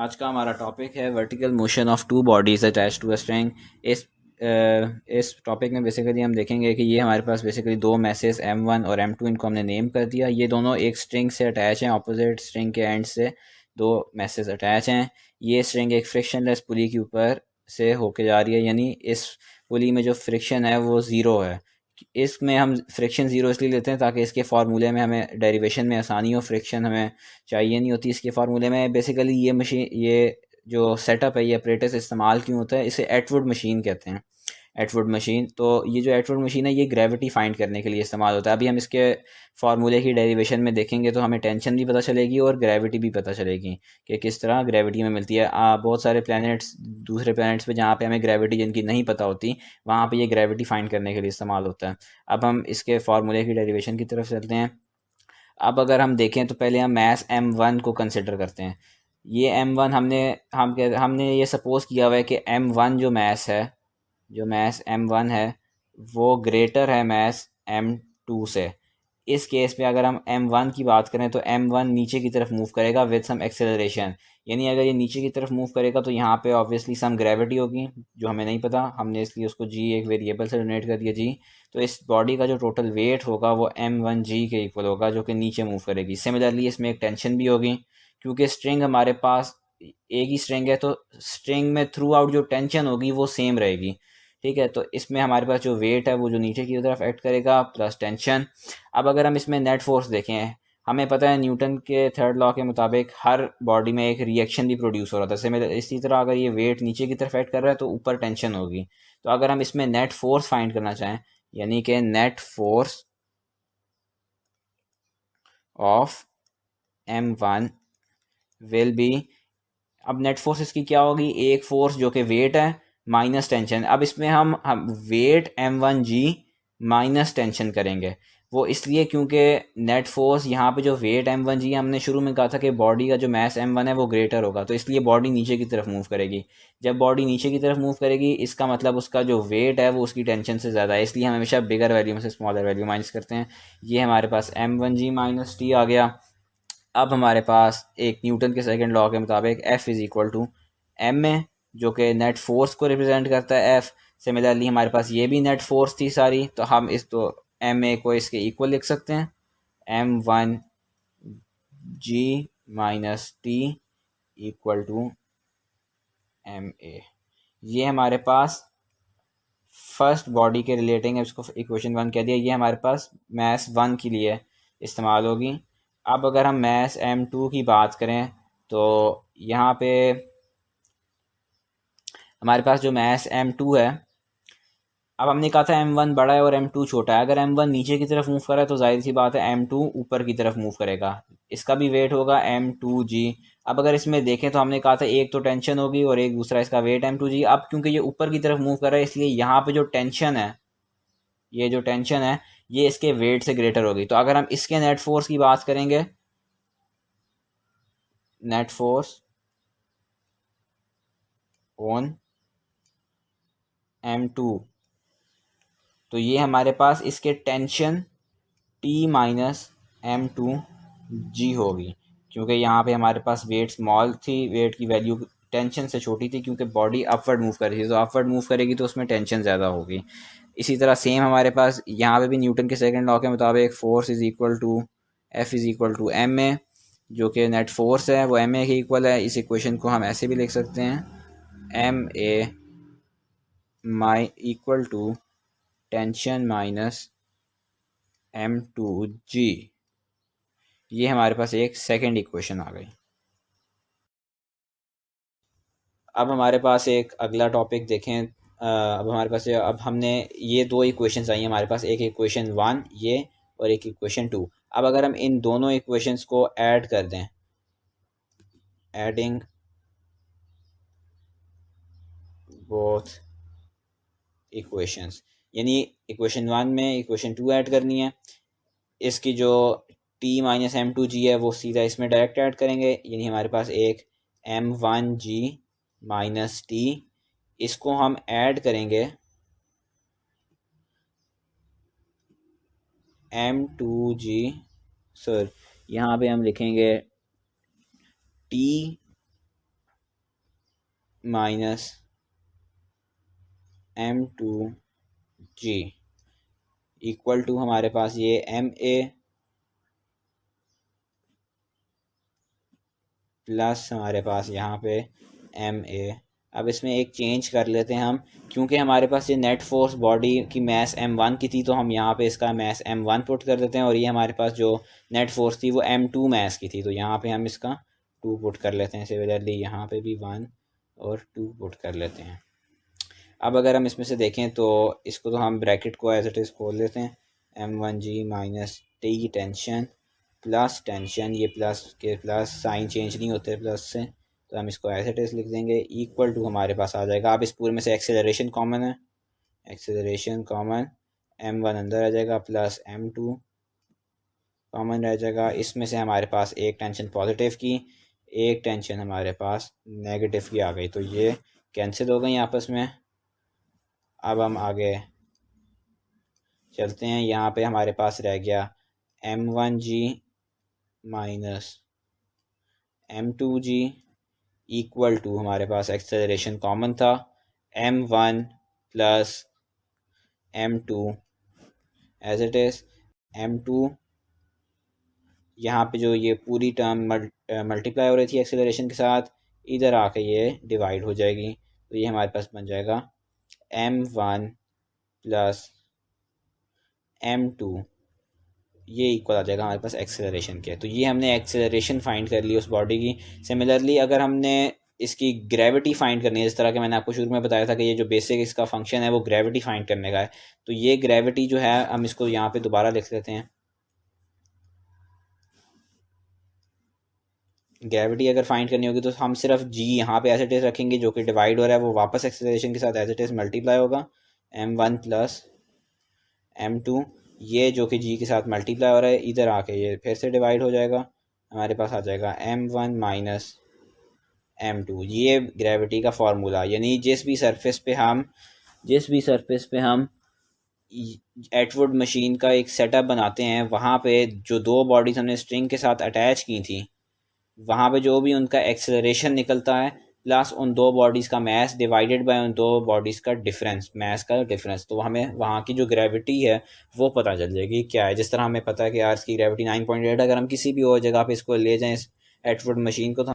आज का हमारा टॉपिक है vertical motion of two bodies attach to a string. इस इस टॉपिक में बेसिकली हम देखेंगे कि ये हमारे पास बेसिकली दो मैसेज M1 और M2, इनको हमने नेम कर दिया। ये दोनों एक स्ट्रिंग से अटैच हैं, ऑपोजिट स्ट्रिंग के एंड से दो मैसेज अटैच हैं। ये स्ट्रिंग एक फ्रिक्शनलेस पुली के ऊपर से होके जा रही है, यानी इस पुली में जो फ्रिक्शन है वो ज़ीरो है। इसमें हम फ्रिक्शन ज़ीरो इसलिए लेते हैं ताकि इसके फार्मूले में हमें डेरिवेशन में आसानी हो। फ्रिक्शन हमें चाहिए नहीं होती इसके फार्मूले में। बेसिकली ये मशीन, ये जो सेटअप है, ये अपरेटस इस्तेमाल क्यों होता है, इसे एटवुड मशीन कहते हैं। एटवुड मशीन, तो ये जो एटवुड मशीन है ये ग्रेविटी फाइंड करने के लिए इस्तेमाल होता है। अभी हम इसके फार्मूले की डेरिवेशन में देखेंगे तो हमें टेंशन भी पता चलेगी और ग्रेविटी भी पता चलेगी कि किस तरह ग्रेविटी में मिलती है। बहुत सारे प्लैनेट्स, दूसरे प्लैनेट्स पे जहाँ पे हमें ग्रेविटी जिनकी नहीं पता होती, वहाँ पे ये ग्रेविटी फाइंड करने के लिए इस्तेमाल होता है। अब हम इसके फार्मूले की डेरिवेशन की तरफ चलते हैं। अब अगर हम देखें तो पहले हम मैस M1 को कंसिडर करते हैं। ये M1 हमने ये सपोज किया हुआ है कि M1 जो मैस है, जो मैस M1 है वो ग्रेटर है मैस M2 से। इस केस में अगर हम M1 की बात करें तो M1 नीचे की तरफ मूव करेगा विद सम एक्सेलरेशन। यानी अगर ये नीचे की तरफ मूव करेगा तो यहाँ पे ऑब्वियसली सम ग्रेविटी होगी जो हमें नहीं पता, हमने इसलिए उसको जी एक वेरिएबल से डोनेट कर दिया जी। तो इस बॉडी का जो टोटल वेट होगा वो M1G के इक्वल होगा, जो कि नीचे मूव करेगी। सिमिलरली इसमें एक टेंशन भी होगी, क्योंकि स्ट्रिंग हमारे पास एक ही स्ट्रिंग है तो स्ट्रिंग में थ्रू आउट जो टेंशन होगी वो सेम रहेगी। ठीक है, तो इसमें हमारे पास जो वेट है वो जो नीचे की तरफ एक्ट करेगा प्लस टेंशन। अब अगर हम इसमें नेट फोर्स देखें, हमें पता है न्यूटन के थर्ड लॉ के मुताबिक हर बॉडी में एक रिएक्शन भी प्रोड्यूस हो रहा था। इसी तरह अगर ये वेट नीचे की तरफ एक्ट कर रहा है तो ऊपर टेंशन होगी। तो अगर हम इसमें नेट फोर्स फाइंड करना चाहें, यानी कि net force of M1 will be, अब नेट फोर्स इसकी क्या होगी, एक फोर्स जो कि वेट है माइनस टेंशन। अब इसमें हम वेट M1G माइनस टेंशन करेंगे। वो इसलिए क्योंकि नेट फोर्स यहाँ पे जो वेट M1G, हमने शुरू में कहा था कि बॉडी का जो मास M1 है वो ग्रेटर होगा, तो इसलिए बॉडी नीचे की तरफ मूव करेगी। जब बॉडी नीचे की तरफ मूव करेगी इसका मतलब उसका जो वेट है वो उसकी टेंशन से ज़्यादा है, इसलिए हम हमेशा बिगर वैल्यू में से स्मॉलर वैल्यू माइनस करते हैं। ये हमारे पास M1G माइनस टी आ गया। अब हमारे पास एक न्यूटन के सेकंड लॉ के मुताबिक F is equal to M A, जो कि नेट फोर्स को रिप्रेजेंट करता है F। सिमिलरली हमारे पास ये भी नेट फोर्स थी सारी, तो हम इस तो एम ए को इसके इक्वल लिख सकते हैं, M1G minus T equal to M A। ये हमारे पास फर्स्ट बॉडी के रिलेटिंग है, इसको इक्वेशन 1 कह दिया। ये हमारे पास मैस 1 के लिए इस्तेमाल होगी। अब अगर हम मैस M2 की बात करें तो यहाँ पे हमारे पास जो मैस M2 है, अब हमने कहा था M1 बड़ा है और M2 छोटा है। अगर M1 नीचे की तरफ मूव कर रहा है तो जाहिर सी बात है M2 ऊपर की तरफ मूव करेगा, इसका भी वेट होगा M2G। अब अगर इसमें देखें तो हमने कहा था एक तो टेंशन होगी और एक दूसरा इसका वेट M2G। अब क्योंकि ये ऊपर की तरफ मूव कर रहा है इसलिए यहाँ पे जो टेंशन है, ये जो टेंशन है ये इसके वेट से ग्रेटर होगी। तो अगर हम इसके नेट फोर्स की बात करेंगे, नेट फोर्स ऑन M2, तो ये हमारे पास इसके टेंशन T माइनस M2G होगी, क्योंकि यहाँ पे हमारे पास वेट स्मॉल थी, वेट की वैल्यू टेंशन से छोटी थी, क्योंकि बॉडी अपवर्ड मूव कर रही थी, तो अपवर्ड मूव करेगी तो उसमें टेंशन ज़्यादा होगी। इसी तरह सेम हमारे पास यहाँ पे भी न्यूटन के सेकंड लॉ के मुताबिक force is equal to F is equal to M A, जो कि नेट फोर्स है वो एम ए के इक्वल है। इस इक्वेशन को हम ऐसे भी लिख सकते हैं, M A my equal to tension minus M2G। ये हमारे पास एक सेकंड इक्वेशन आ गई। अब हमारे पास एक अगला टॉपिक देखें। अब हमारे पास अब हमने ये दो इक्वेशंस आई हैं हमारे पास, एक इक्वेशन 1 ये और एक इक्वेशन 2। अब अगर हम इन दोनों इक्वेशंस को ऐड कर दें, एडिंग बोथ इक्वेशंस, यानी इक्वेशन 1 में इक्वेशन 2 ऐड करनी है। इसकी जो T माइनस M2G है वो सीधा इसमें डायरेक्ट ऐड करेंगे, यानी हमारे पास एक M1G माइनस टी, इसको हम ऐड करेंगे M2G, सर यहाँ पे हम लिखेंगे T minus m2 g equal to हमारे पास ये ma प्लस हमारे पास यहाँ पे ma। अब इसमें एक चेंज कर लेते हैं हम, क्योंकि हमारे पास ये नेट फोर्स बॉडी की मैस m1 की थी, तो हम यहाँ पे इसका मैस m1 पुट कर देते हैं, और ये हमारे पास जो नेट फोर्स थी वो m2 मैस की थी, तो यहाँ पे हम इसका 2 पुट कर लेते हैं। सिमिलरली यहाँ पे भी 1 और 2 पुट कर लेते हैं। अब अगर हम इसमें से देखें तो इसको तो हम ब्रैकेट को एज इट इज़ खोल लेते हैं, m1g minus T tension plus tension, ये प्लस के प्लस साइन चेंज नहीं होते प्लस से, तो हम इसको एज इट इज़ लिख देंगे, इक्वल टू हमारे पास आ जाएगा। अब इस पूरे में से एक्सेलरेशन कॉमन है, एक्सेलरेशन कॉमन, m1 अंदर आ जाएगा प्लस m2 कॉमन रह जाएगा। इसमें से हमारे पास एक टेंशन पॉजिटिव की, एक टेंशन हमारे पास नेगेटिव की आ गई, तो ये कैंसिल हो गई आपस में। अब हम आगे चलते हैं, यहाँ पे हमारे पास रह गया m1g minus m2g equal to हमारे पास एक्सेलरेशन कॉमन था m1 plus m2 as it is, m2 यहाँ पे जो ये पूरी टर्म मल्टीप्लाई हो रही थी एक्सेलरेशन के साथ, इधर आके ये डिवाइड हो जाएगी, तो ये हमारे पास बन जाएगा m1 प्लस m2, ये इक्वल आ जाएगा हमारे पास एक्सेलरेशन के। तो ये हमने एक्सेलरेशन फाइंड कर ली उस बॉडी की। सिमिलरली अगर हमने इसकी ग्रेविटी फाइंड करनी है, जिस तरह के मैंने आपको शुरू में बताया था कि ये जो बेसिक इसका फंक्शन है वो ग्रेविटी फाइंड करने का है, तो ये ग्रेविटी जो है हम इसको यहाँ पे दोबारा लिख लेते हैं। ग्रेविटी अगर फाइंड करनी होगी तो हम सिर्फ जी यहाँ पे एज इट इज़ रखेंगे, जो कि डिवाइड हो रहा है वो वापस एक्सेलरेशन के साथ एज इट इज़ मल्टीप्लाई होगा, m1 प्लस m2, ये जो कि जी के साथ मल्टीप्लाई हो रहा है इधर आके ये फिर से डिवाइड हो जाएगा, हमारे पास आ जाएगा m1 माइनस m2। ये ग्रेविटी का फार्मूला, यानी जिस भी सरफेस पे हम एटवुड मशीन का एक सेटअप बनाते हैं, वहाँ पे जो दो बॉडीज हमने स्ट्रिंग के साथ अटैच की थी, वहाँ पे जो भी उनका एक्सेलरेशन निकलता है प्लस उन दो बॉडीज़ का मैस डिवाइडेड बाय उन दो बॉडीज़ का डिफरेंस, मैस का डिफरेंस, तो हमें वहाँ की जो ग्रेविटी है वो पता चल जाएगी क्या है। जिस तरह हमें पता है कि अर्थ की ग्रेविटी 9.8, अगर हम किसी भी और जगह पे इसको ले जाएं एटवुड मशीन को, तो